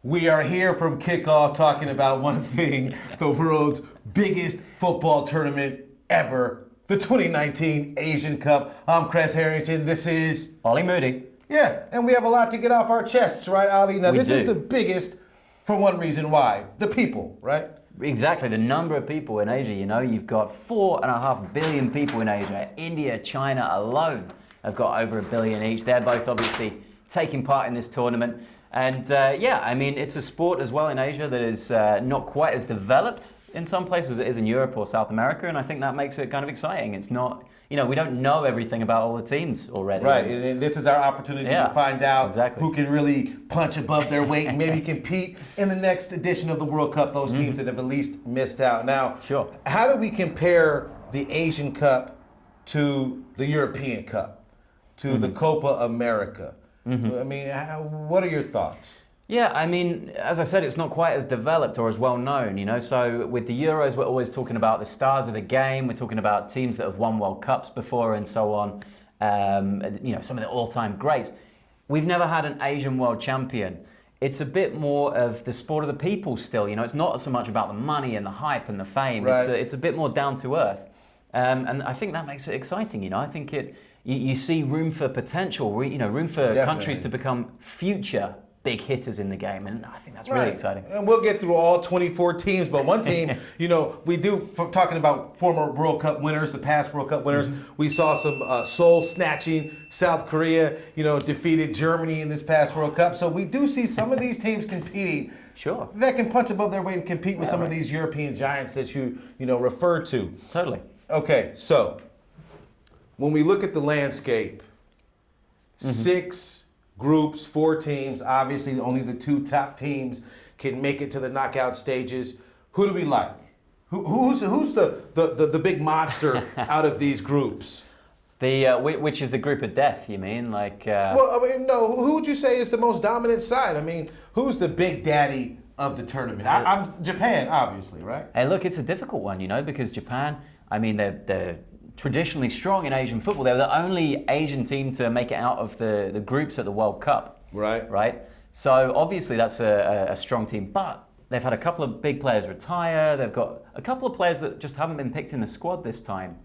We are here from kickoff talking about one thing, the world's biggest football tournament ever, the 2019 Asian Cup. I'm Kres Harrington. This is Moody. Yeah, and we have a lot to get off our chests, right, Ali? Now, this is do. the biggest for one reason why. The people, right? Exactly, the number of people in Asia, you've got 4.5 billion people in Asia. India, China alone have got over 1 billion each. They're both obviously taking part in this tournament. And it's a sport as well in Asia that is not quite as developed in some places as it is in Europe or South America, and I think that makes it kind of exciting. It's not, we don't know everything about all the teams already. Right, and this is our opportunity to find out who can really punch above their weight and maybe compete in the next edition of the World Cup, those teams that have at least missed out. Now, how do we compare the Asian Cup to the European Cup, to the Copa America? I mean, what are your thoughts? Yeah, I mean, as I said, it's not quite as developed or as well known, So with the Euros, we're always talking about the stars of the game. We're talking about teams that have won World Cups before and so on. Some of the all-time greats. We've never had an Asian world champion. It's a bit more of the sport of the people still, It's not so much about the money and the hype and the fame. Right. It's a bit more down to earth. And I think that makes it exciting, I think you see room for potential, room for countries to become future big hitters in the game, and I think that's really exciting. And we'll get through all 24 teams, but one team, we do, from talking about former World Cup winners, the past World Cup winners, we saw some soul-snatching. South Korea, defeated Germany in this past World Cup. So we do see some of these teams competing that can punch above their weight and compete with some of these European giants that you referred to. Totally. Okay, so when we look at the landscape, 6 groups, 4 teams. Obviously, only the 2 top teams can make it to the knockout stages. Who do we like? Who's the big monster out of these groups? Which is the group of death? You mean Well, I mean, no. Who would you say is the most dominant side? I mean, who's the big daddy of the tournament? I'm Japan, obviously, right? Hey, look, it's a difficult one, because Japan. I mean, they're traditionally strong in Asian football. They're the only Asian team to make it out of the groups at the World Cup. Right. So obviously that's a strong team, but they've had a couple of big players retire. They've got a couple of players that just haven't been picked in the squad this time.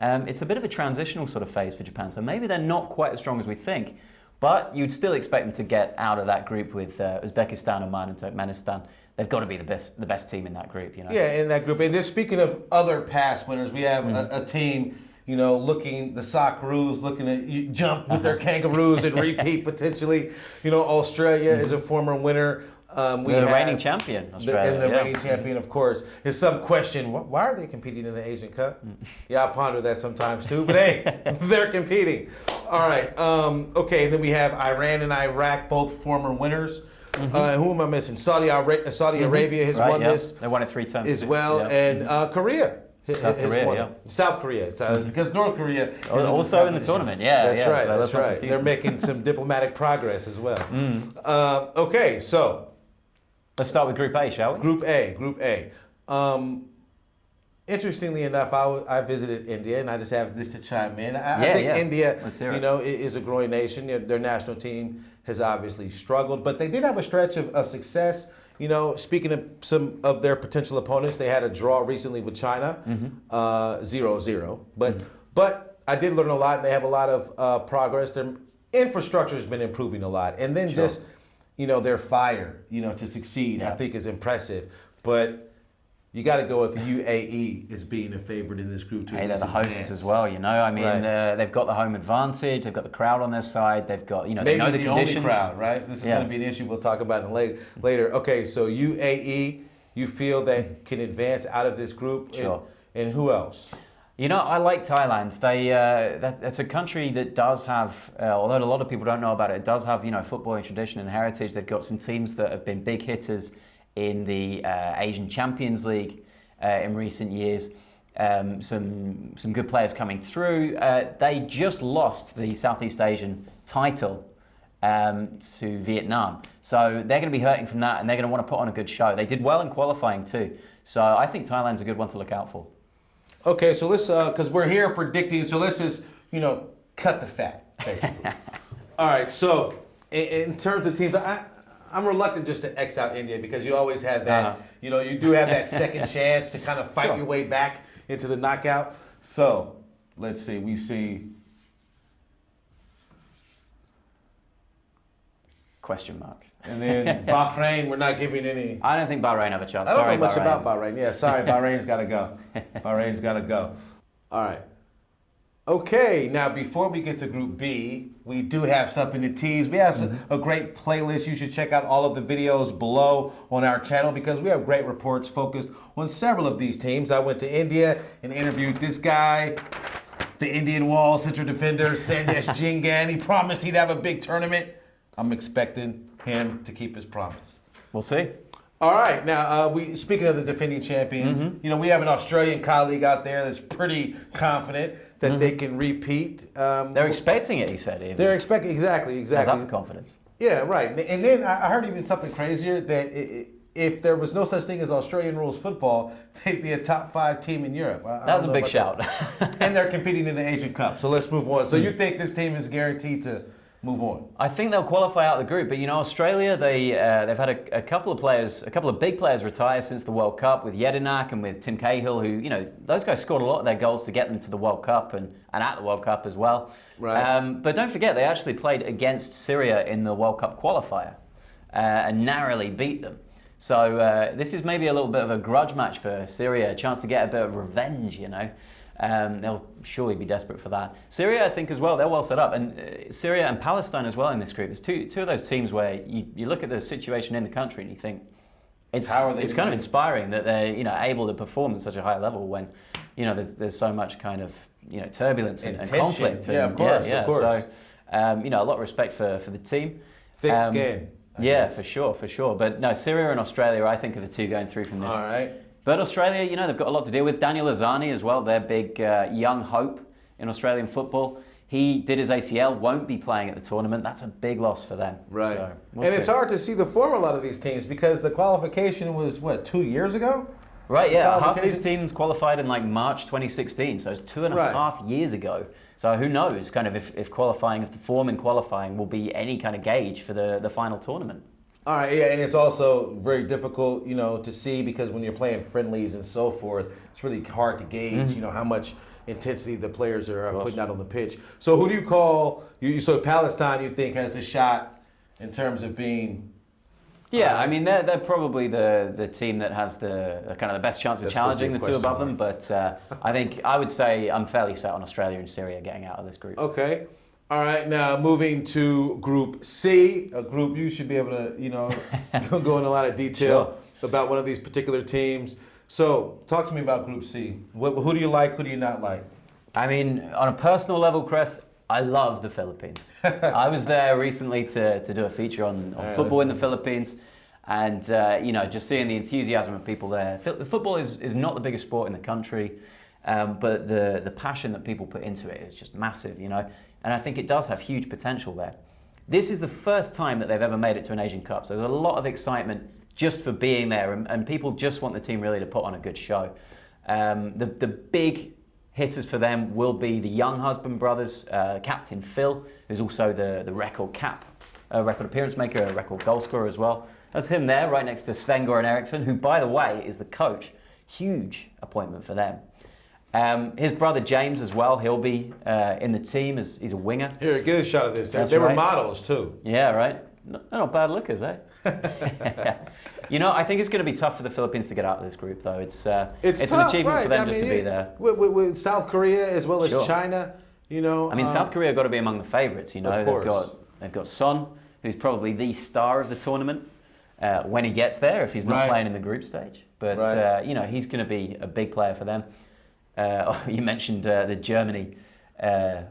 It's a bit of a transitional sort of phase for Japan, so maybe they're not quite as strong as we think, but you'd still expect them to get out of that group with Uzbekistan, Oman, and Turkmenistan. They've got to be the best team in that group, Yeah, in that group. And just speaking of other past winners, we have a team, the Socceroos looking to jump with their Kangaroos and repeat potentially. Australia is a former winner. The reigning champion, Australia. And the reigning champion, of course. There's some question, why are they competing in the Asian Cup? Yeah, I ponder that sometimes too, but hey, they're competing. All right, okay, and then we have Iran and Iraq, both former winners. Who am I missing? Saudi Arabia has won this. They won it 3 times as well, and Korea. South Korea, because North Korea also in the tournament. That's right. That's right. They're making some diplomatic progress as well. Okay, so let's start with Group A, shall we? Group A. Interestingly enough, I visited India, and I just have this to chime in. I think India, is a growing nation. Their national team has obviously struggled, but they did have a stretch of success. Speaking of some of their potential opponents, they had a draw recently with China, 0-0. But I did learn a lot, and they have a lot of progress. Their infrastructure has been improving a lot, and then just their fire, to succeed, I think is impressive. But you got to go with the UAE as being a favorite in this group too. Hey, they're the hosts as well, I mean, they've got the home advantage. They've got the crowd on their side. They've got, they know the conditions. Only crowd, right? This is going to be an issue we'll talk about later. Okay, so UAE, you feel that can advance out of this group? Sure. And who else? I like Thailand. That's a country that does have, although a lot of people don't know about it, it does have, footballing tradition and heritage. They've got some teams that have been big hitters in the Asian Champions League in recent years. Some good players coming through. They just lost the Southeast Asian title to Vietnam. So they're going to be hurting from that, and they're going to want to put on a good show. They did well in qualifying too. So I think Thailand's a good one to look out for. Okay, so let's, because we're here predicting, so let's just, cut the fat, basically. All right, so in terms of teams, I'm reluctant just to X out India because you always have that, you know, you do have that second chance to kind of fight your way back into the knockout. So, let's see, we see... Question mark. And then Bahrain, we're not giving any... I don't think Bahrain have a chance. I don't know much about Bahrain. Yeah, sorry, Bahrain's got to go. Bahrain's got to go. All right. Okay, now before we get to Group B, we do have something to tease. We have a great playlist. You should check out all of the videos below on our channel because we have great reports focused on several of these teams. I went to India and interviewed this guy, the Indian wall central defender, Sandesh Jingan. He promised he'd have a big tournament. I'm expecting him to keep his promise. We'll see. All right, now speaking of the defending champions, you know, we have an Australian colleague out there that's pretty confident that they can repeat. They're expecting it, he said. Even. They're expecting, exactly. How's that for confidence? Yeah, right. And then I heard even something crazier that if there was no such thing as Australian rules football, they'd be a top 5 team in Europe. That was a big shout. And they're competing in the Asian Cup. So let's move on. So you think this team is guaranteed to move on? I think they'll qualify out of the group, but you know, Australia, they've had a couple of big players retire since the World Cup with Jedinak and with Tim Cahill, who, you know, those guys scored a lot of their goals to get them to the World Cup and at the World Cup as well. Right. But don't forget, they actually played against Syria in the World Cup qualifier and narrowly beat them. So this is maybe a little bit of a grudge match for Syria, a chance to get a bit of revenge, you know. They'll surely be desperate for that. Syria, I think, as well, they're well set up. And Syria and Palestine as well in this group. There's two of those teams where you look at the situation in the country and you think it's kind of inspiring that they're, you know, able to perform at such a high level when, you know, there's so much kind of, you know, turbulence and conflict. Yeah, of course. So, you know, a lot of respect for the team. Thick skin. Yeah, for sure. But no, Syria and Australia, I think, are the two going through from this. All right. But Australia, you know, they've got a lot to deal with. Daniel Azani as well, their big young hope in Australian football. He did his ACL, won't be playing at the tournament. That's a big loss for them. Right. So and it's hard to see the form of a lot of these teams because the qualification was, 2 years ago? Right, yeah. Half of these teams qualified in like March 2016, so it's 2.5 years ago. So who knows kind of if the form in qualifying will be any kind of gauge for the final tournament. All right, yeah, and it's also very difficult, you know, to see because when you're playing friendlies and so forth, it's really hard to gauge, you know, how much intensity the players are putting out on the pitch. So who do you call, so Palestine you think has a shot in terms of being... Yeah, I mean, they're probably the team that has the kind of the best chance of challenging the two above them, but I would say I'm fairly set on Australia and Syria getting out of this group. Okay. All right, now moving to Group C, a group you should be able to, you know, go in a lot of detail about one of these particular teams. So, talk to me about Group C. Who do you like? Who do you not like? I mean, on a personal level, Kres, I love the Philippines. I was there recently to do a feature on football in the Philippines, and you know, just seeing the enthusiasm of people there. Football is not the biggest sport in the country, but the passion that people put into it is just massive, you know. And I think it does have huge potential there. This is the first time that they've ever made it to an Asian Cup, so there's a lot of excitement just for being there, and people just want the team really to put on a good show. The big hitters for them will be the young Husband brothers, Captain Phil, who's also the record appearance maker, a record goal scorer as well. That's him there, right next to Sven-Goran Eriksson, who, by the way, is the coach. Huge appointment for them. His brother James as well, he'll be in the team as he's a winger. Here, get a shot of this. They were models too. Yeah, right. Not bad lookers, eh? You know, I think it's going to be tough for the Philippines to get out of this group, though. It's tough, an achievement for them just to be there. With South Korea as well as China, you know. I mean, South Korea have got to be among the favourites, you know. Of course. They've got Son, who's probably the star of the tournament when he gets there, if he's not playing in the group stage. But, you know, he's going to be a big player for them. You mentioned the Germany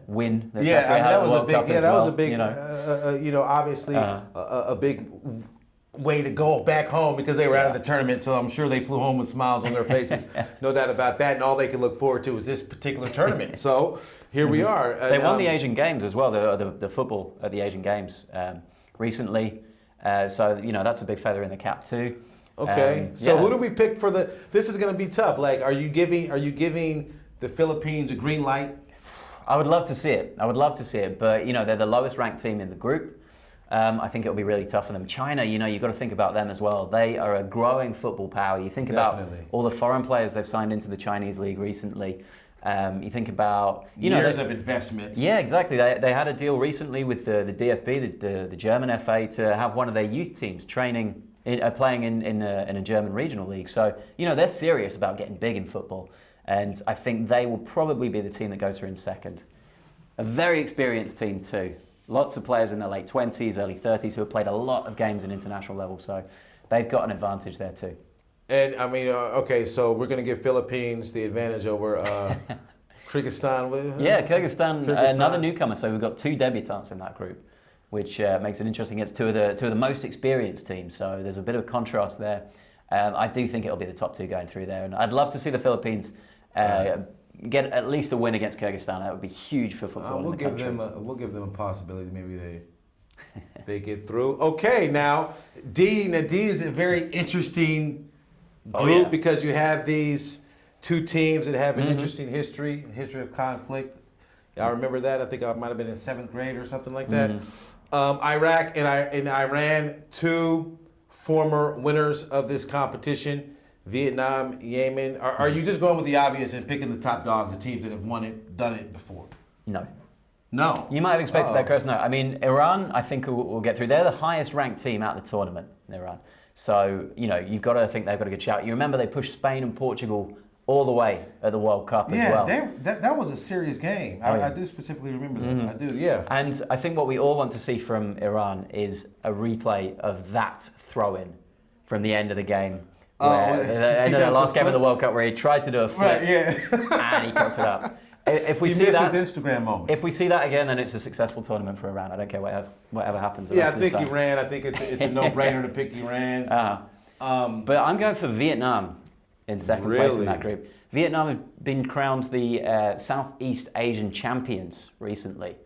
win. That was a big. You know, obviously a big way to go back home because they were out of the tournament. So I'm sure they flew home with smiles on their faces, no doubt about that. And all they can look forward to is this particular tournament. So here we are. They won the Asian Games as well. The football at the Asian Games recently. So you know that's a big feather in the cap too. Okay, so who do we pick for the? This is going to be tough. Like, are you giving the Philippines a green light? I would love to see it. But you know, they're the lowest ranked team in the group. I think it'll be really tough for them. China, you've got to think about them as well. They are a growing football power. You think about all the foreign players they've signed into the Chinese league recently. You think about years of investments. Yeah, exactly. They had a deal recently with the DFB, the German FA, to have one of their youth teams playing in a German regional league. So they're serious about getting big in football, and I think they will probably be the team that goes through in second. A very experienced team too. Lots of players in their late 20s, early 30s who have played a lot of games at international level, so they've got an advantage there too. And I mean, okay, so we're going to give Philippines the advantage over Kyrgyzstan. Yeah, Kyrgyzstan, another newcomer. So we've got 2 debutants in that group, which makes it interesting. It's two of the most experienced teams, so there's a bit of contrast there. I do think it'll be the top 2 going through there, and I'd love to see the Philippines get at least a win against Kyrgyzstan. That would be huge for football. We'll give them a possibility. Maybe they get through. Okay, now D. Now D is a very interesting group because you have these 2 teams that have an interesting history of conflict. I remember that. I think I might have been in 7th grade or something like that. Iraq and Iran, 2 former winners of this competition. Vietnam, Yemen. Are you just going with the obvious and picking the top dogs, the teams that have done it before? No. No. You might have expected that, Kres. No. I mean, Iran, I think will get through. They're the highest ranked team out of the tournament, Iran. So, you've got to think they've got a good shout. You remember they pushed Spain and Portugal all the way at the World Cup as well. Yeah, that was a serious game. I do specifically remember that. I do, yeah. And I think what we all want to see from Iran is a replay of that throw-in from the end of the game. The end of the last game of the World Cup where he tried to do a flip and he cocked it up. If we see that, his Instagram moment. If we see that again, then it's a successful tournament for Iran. I don't care whatever happens. I think Iran. I think it's a no-brainer to pick Iran. But I'm going for Vietnam in second place in that group. Vietnam have been crowned the Southeast Asian champions recently.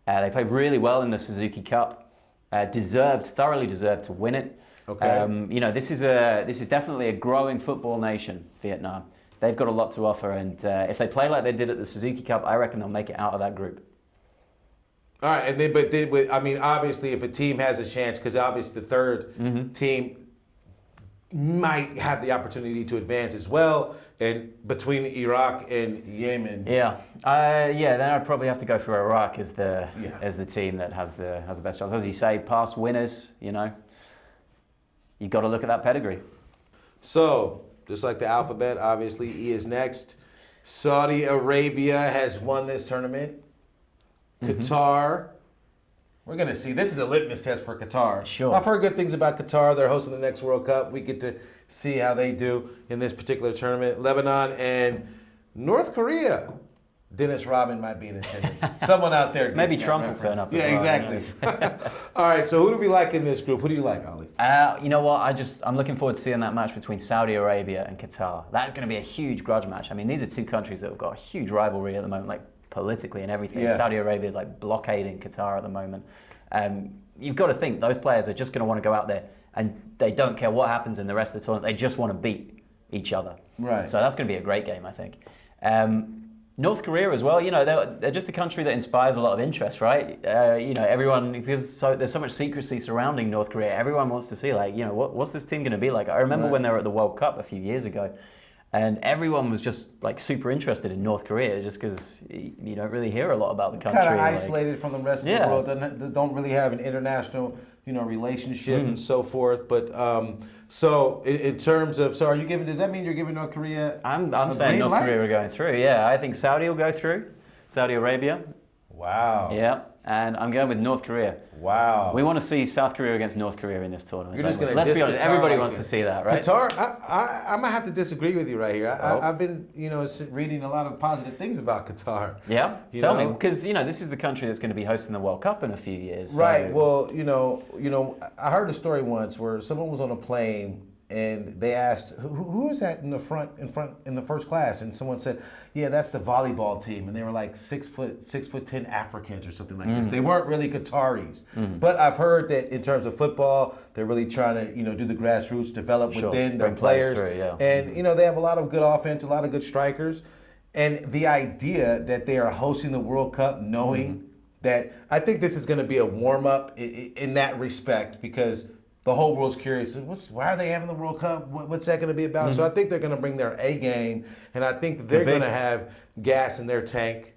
They played really well in the Suzuki Cup. Thoroughly deserved to win it. Okay. This is definitely a growing football nation, Vietnam. They've got a lot to offer, and if they play like they did at the Suzuki Cup, I reckon they'll make it out of that group. All right, and obviously, if a team has a chance, because obviously the third team might have the opportunity to advance as well, and between Iraq and Yemen. Then I'd probably have to go for Iraq as the team that has the best chance. As you say, past winners, you've got to look at that pedigree. So, just like the alphabet, obviously, E is next. Saudi Arabia has won this tournament. Qatar. We're going to see. This is a litmus test for Qatar. Sure. I've heard good things about Qatar. They're hosting the next World Cup. We get to see how they do in this particular tournament. Lebanon and North Korea. Dennis Rodman might be in attendance. Someone out there. Maybe Trump will turn up. Yeah, exactly. All right, so who do we like in this group? Who do you like, Ali? You know what? I'm looking forward to seeing that match between Saudi Arabia and Qatar. That's going to be a huge grudge match. I mean, these are 2 countries that have got a huge rivalry at the moment, like politically and everything. Yeah. Saudi Arabia is like blockading Qatar at the moment. You've got to think those players are just going to want to go out there and they don't care what happens in the rest of the tournament. They just want to beat each other. Right. So that's going to be a great game, I think. North Korea as well, they're just a country that inspires a lot of interest, right? Everyone, because there's so much secrecy surrounding North Korea, everyone wants to see, what's this team going to be like? I remember when they were at the World Cup a few years ago, and everyone was just super interested in North Korea, just because you don't really hear a lot about the country. Kind of isolated from the rest of the world, don't really have an international, relationship and so forth. But so in terms of, are you giving? Does that mean you're giving North Korea? I'm saying North Korea are going through. Yeah, I think Saudi will go through. Saudi Arabia. Wow. Yeah, and I'm going with North Korea. Wow. We want to see South Korea against North Korea in this tournament. You're just going to Let's be honest. Everybody wants to see that, right? Qatar. I might have to disagree with you right here. I've been, reading a lot of positive things about Qatar. Yeah. Tell me, because this is the country that's going to be hosting the World Cup in a few years. Right. So. Well, I heard a story once where someone was on a plane and they asked, who is that in the first class? And someone said, yeah, that's the volleyball team. And they were like 6'10" Africans or something like this. They weren't really Qataris. But I've heard that in terms of football, they're really trying to, do the grassroots, develop within their players. And, they have a lot of good offense, a lot of good strikers. And the idea that they are hosting the World Cup knowing that I think this is going to be a warm-up in that respect because the whole world's curious. Why are they having the World Cup? What's that going to be about? Mm-hmm. So I think they're going to bring their A game, and I think that they're going to have gas in their tank,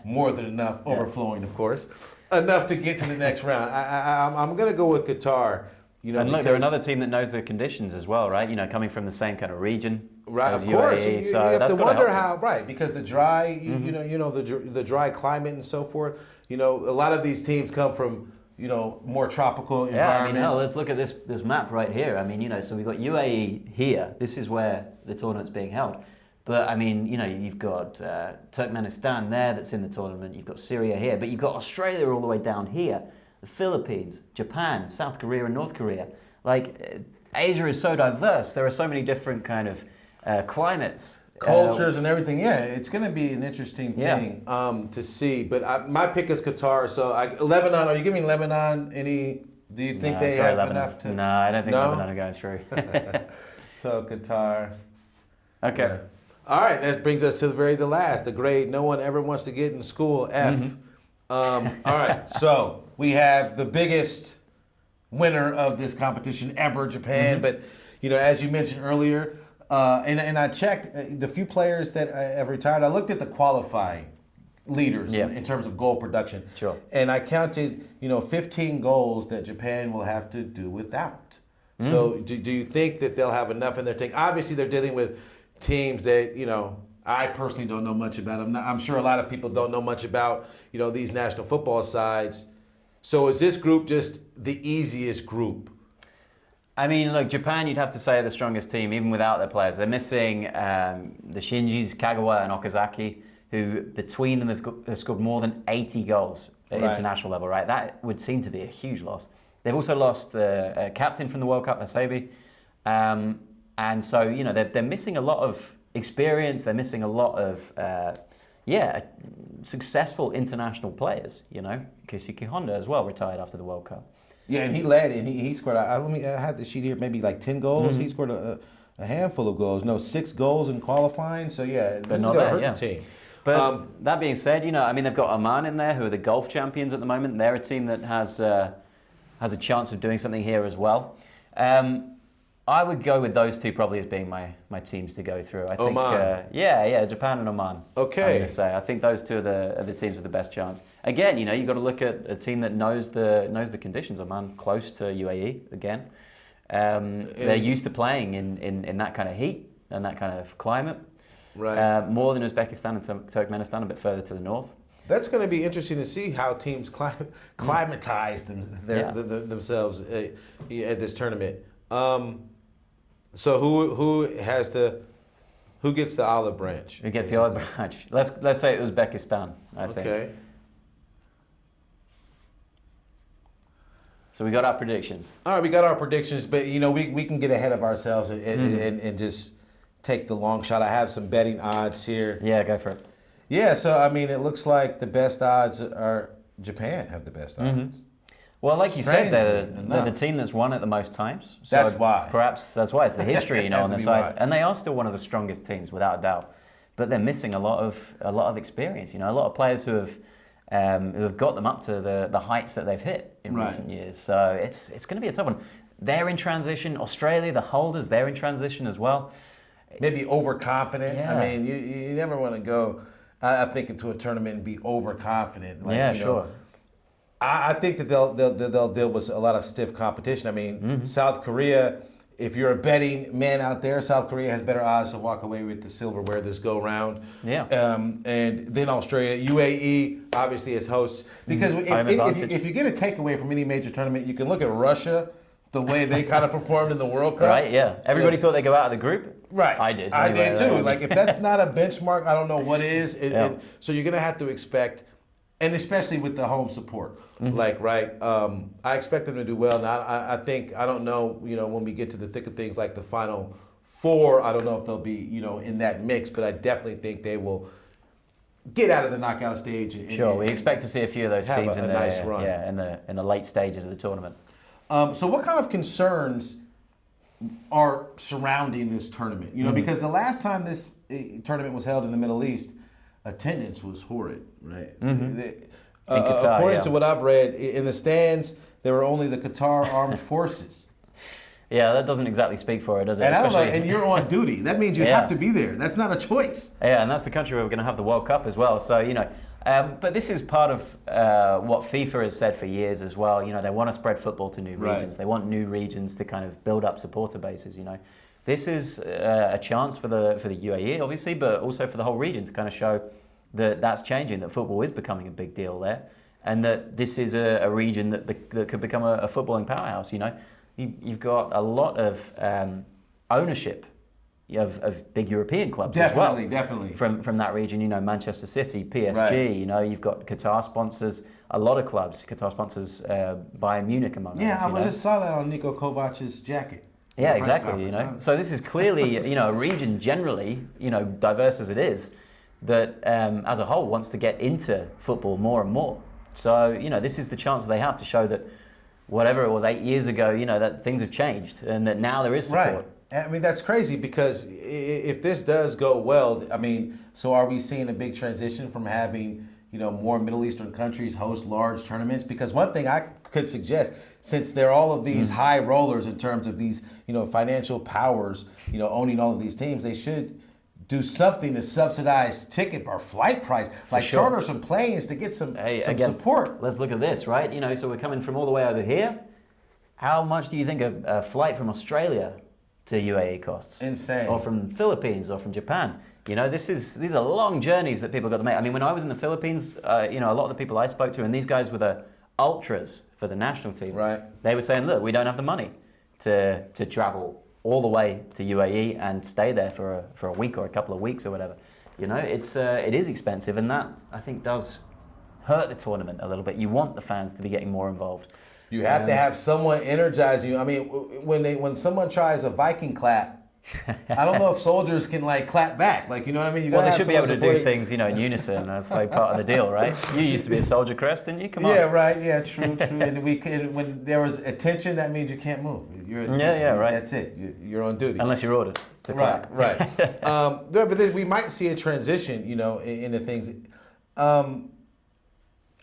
more than enough, overflowing, of course, enough to get to the next round. I'm going to go with Qatar. And look, they're another team that knows the conditions as well, right? Coming from the same kind of region. Right, of course. You have to wonder how, right? Because the dry, the dry climate and so forth. A lot of these teams come from more tropical environments. Yeah, let's look at this map right here. So we've got UAE here. This is where the tournament's being held. But you've got Turkmenistan there that's in the tournament. You've got Syria here, but you've got Australia all the way down here. The Philippines, Japan, South Korea, and North Korea. Asia is so diverse. There are so many different kind of climates. Cultures and everything. Yeah, it's going to be an interesting thing to see. But my pick is Qatar. So Lebanon, are you giving Lebanon any... Do you think they have Lebanon. enough to... No, I don't think Lebanon are going through. So Qatar. Okay. Yeah. All right, that brings us to the last, the grade no one ever wants to get in school, F. Mm-hmm. All right, so we have the biggest winner of this competition ever, Japan. Mm-hmm. But, as you mentioned earlier, and I checked the few players that have retired. I looked at the qualifying leaders in terms of goal production. Sure. And I counted, 15 goals that Japan will have to do without. Mm-hmm. So do you think that they'll have enough in their tank? Obviously, they're dealing with teams that, I personally don't know much about. I'm sure a lot of people don't know much about, these national football sides. So is this group just the easiest group? Look, Japan, you'd have to say, are the strongest team, even without their players. They're missing the Shinjis, Kagawa, and Okazaki, who between them have scored more than 80 goals at international level, right? That would seem to be a huge loss. They've also lost the captain from the World Cup, Hasebe. And so, they're missing a lot of experience. They're missing a lot of, successful international players, Keisuke Honda as well retired after the World Cup. Yeah, and he led, and he scored, I had the sheet here, maybe like 10 goals. Mm-hmm. He scored a handful of goals. 6 goals in qualifying. So, this is going to hurt the team. But that being said, they've got Oman in there, who are the golf champions at the moment. They're a team that has a chance of doing something here as well. I would go with those two probably as being my teams to go through. I think, Oman. Japan and Oman. Okay. I'm going to say. I think those two are the teams with the best chance. Again, you've got to look at a team that knows the conditions. Oman close to UAE again. They're used to playing in that kind of heat and that kind of climate. Right. More than Uzbekistan and Turkmenistan, a bit further to the north. That's going to be interesting to see how teams climatize themselves at this tournament. So who gets the olive branch? Who gets the olive branch? Let's say Uzbekistan, I think. Okay. So we got our predictions. All right, we got our predictions, but we can get ahead of ourselves and just take the long shot. I have some betting odds here. Yeah, go for it. Yeah, so it looks like the best odds are Japan have the best odds. Mm-hmm. Well, like you said, they're the team that's won it the most times. So that's why. Perhaps that's why. It's the history, on their side. And they are still one of the strongest teams, without a doubt. But they're missing a lot of experience. A lot of players who have got them up to the heights that they've hit in recent years. So it's going to be a tough one. They're in transition. Australia, the holders, they're in transition as well. Maybe overconfident. Yeah. You never want to go, I think, into a tournament and be overconfident. Sure. I think that they'll deal with a lot of stiff competition. South Korea, if you're a betting man out there, South Korea has better odds to walk away with the silverware this go round. Yeah. And then Australia, UAE, obviously as hosts. Because if you get a takeaway from any major tournament, you can look at Russia, the way they kind of performed in the World Cup. Right, yeah. Everybody thought they'd go out of the group. Right. I did. I did too. If that's not a benchmark, I don't know what is. And so you're going to have to expect, and especially with the home support. I expect them to do well. Now, I don't know, when we get to the thick of things like the Final Four, I don't know if they'll be, in that mix, but I definitely think they will get out of the knockout stage. We expect to see a few of those teams in nice run. in the late stages of the tournament. So what kind of concerns are surrounding this tournament? Because the last time this tournament was held in the Middle East, attendance was horrid, right? Qatar, according to what I've read, in the stands, there were only the Qatar Armed Forces. Yeah, that doesn't exactly speak for it, does it? And I'm like, and you're on duty. That means you have to be there. That's not a choice. Yeah, and that's the country where we're going to have the World Cup as well. So, but this is part of what FIFA has said for years as well. They want to spread football to new regions. They want new regions to kind of build up supporter bases, This is a chance for the UAE, obviously, but also for the whole region to kind of show that that's changing, that football is becoming a big deal there, and that this is a region that could become a footballing powerhouse, You've got a lot of ownership of big European clubs as well. Definitely. From that region, Manchester City, PSG, you've got Qatar sponsors a lot of clubs. Qatar sponsors Bayern Munich, among others. Yeah, I just saw that on Niko Kovac's jacket. Yeah, exactly, So this is clearly, a region generally, diverse as it is, that as a whole wants to get into football more and more. So, this is the chance they have to show that whatever it was 8 years ago, that things have changed and that now there is support. Right. I mean, that's crazy because if this does go well, so are we seeing a big transition from having, more Middle Eastern countries host large tournaments? Because one thing I could suggest, since there are all of these high rollers in terms of these, financial powers, owning all of these teams, they should do something to subsidize ticket or flight price, like charter some planes to get some support. Let's look at this, right? So we're coming from all the way over here. How much do you think a flight from Australia to UAE costs? Insane. Or from Philippines or from Japan? These are long journeys that people got to make. When I was in the Philippines, a lot of the people I spoke to, and these guys were the ultras for the national team. Right. They were saying, look, we don't have the money to travel all the way to UAE and stay there for a week or a couple of weeks or whatever. It is expensive, and that I think does hurt the tournament a little bit. You want the fans to be getting more involved. You have to have someone energize you. When someone tries a Viking clap, I don't know if soldiers can clap back. You know what I mean? They should be able to do things, in unison. That's part of the deal, right? You used to be a soldier, Kres, didn't you? Come on. Yeah, right. Yeah, true. And when there was attention, that means you can't move. You're at attention. Yeah, right. That's it. You're on duty. Unless you're ordered to clap. Right. But we might see a transition, into things.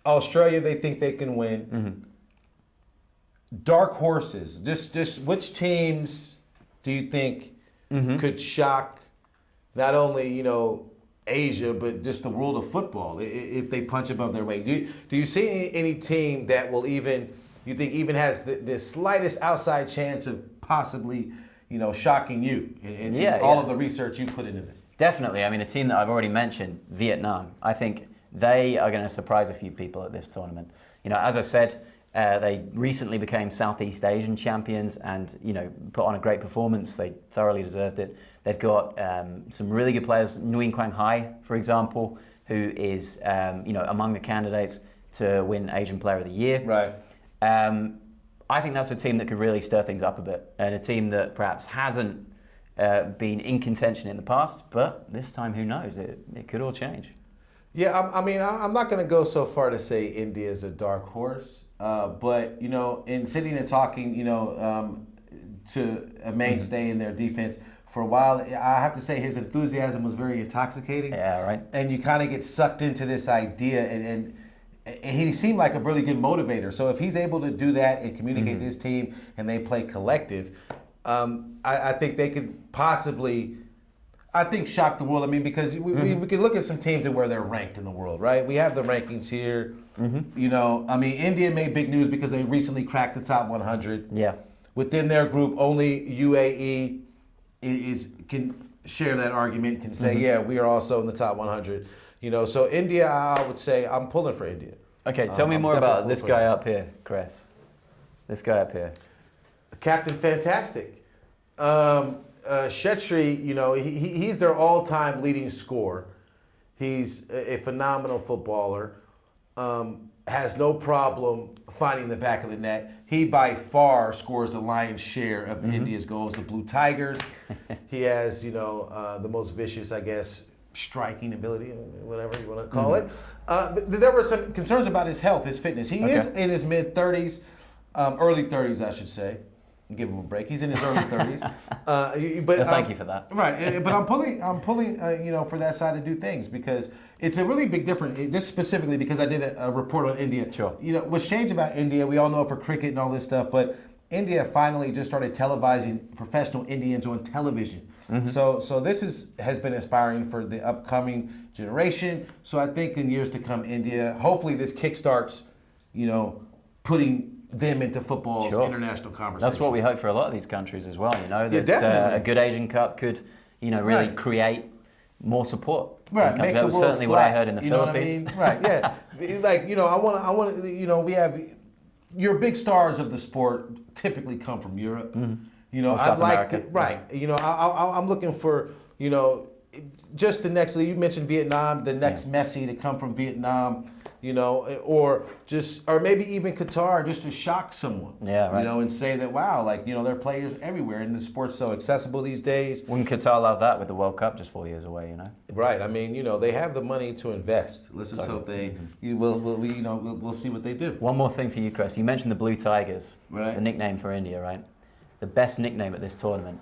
Australia, they think they can win. Mm-hmm. Dark horses. Just which teams do you think could shock not only, Asia, but just the world of football if they punch above their weight? Do you see any team that will you think has the slightest outside chance of possibly, shocking you in all of the research you put into this? Definitely. A team that I've already mentioned, Vietnam, I think they are going to surprise a few people at this tournament. As I said, they recently became Southeast Asian champions and, put on a great performance. They thoroughly deserved it. They've got some really good players. Nguyen Quang Hai, for example, who is, among the candidates to win Asian Player of the Year. Right. I think that's a team that could really stir things up a bit, and a team that perhaps hasn't been in contention in the past, but this time, who knows? It could all change. Yeah, I'm not going to go so far to say India is a dark horse. But, in sitting and talking, to a mainstay in their defense for a while, I have to say his enthusiasm was very intoxicating. Yeah, right. And you kind of get sucked into this idea, and he seemed like a really good motivator. So if he's able to do that and communicate to his team and they play collective, I think they could possibly... shock the world. Because we can look at some teams and where they're ranked in the world, right? We have the rankings here. India made big news because they recently cracked the top 100. Yeah. Within their group, only UAE can share that argument, can say, yeah, we are also in the top 100. So India, I would say I'm pulling for India. Okay, tell me more about this guy up here, Kres. This guy up here. Captain Fantastic. Shetri, he's their all-time leading scorer. He's a phenomenal footballer. Has no problem finding the back of the net. He by far scores the lion's share of India's goals. The Blue Tigers. He has, the most vicious, I guess, striking ability, whatever you want to call it. There were some concerns about his health, his fitness. He is in his mid-30s, early 30s, I should say. Give him a break. He's in his early 30s. Thank you for that. Right, but I'm pulling, for that side to do things because it's a really big difference. Just specifically because I did a report on India. Sure. What's changed about India? We all know it for cricket and all this stuff, but India finally just started televising professional Indians on television. Mm-hmm. So this has been inspiring for the upcoming generation. So I think in years to come, India, hopefully this kickstarts, putting them into football's international conversation. That's what we hope for a lot of these countries as well. That definitely. A good Asian Cup could, really create more support. Right, make that the was world certainly flat, what I heard in the Philippines. What I mean? Right, yeah. I want to. We have your big stars of the sport typically come from Europe. Mm-hmm. I'd like to, right. I'm looking for just the next. You mentioned Vietnam, the next Messi to come from Vietnam. Or maybe even Qatar, just to shock someone. Yeah, right. And say that wow, there are players everywhere, and the sport's so accessible these days. Wouldn't Qatar love that with the World Cup just 4 years away? Right. I mean, they have the money to invest. Let's just hope we'll see what they do. One more thing for you, Kres. You mentioned the Blue Tigers, right? The nickname for India, right? The best nickname at this tournament,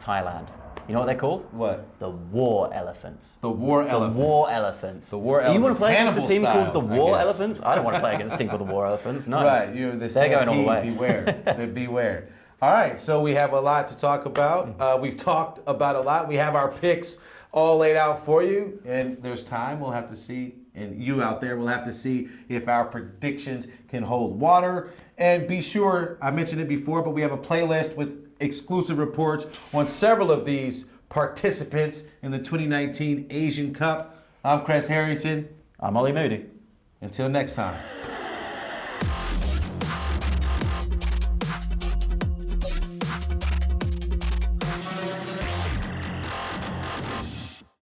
Thailand. You know what they're called? What? The War Elephants. The War Elephants. The War Elephants. The War Elephants. You want to play against a team style, called the War Elephants? I don't want to play against a team called the War Elephants. No. Right. They're going all the way. Beware. Beware. All right. So we have a lot to talk about. We've talked about a lot. We have our picks all laid out for you. And there's time. We'll have to see. And you out there will have to see if our predictions can hold water. And be sure, I mentioned it before, but we have a playlist with exclusive reports on several of these participants in the 2019 Asian Cup. I'm Kres Harrington. I'm Moody. Until next time.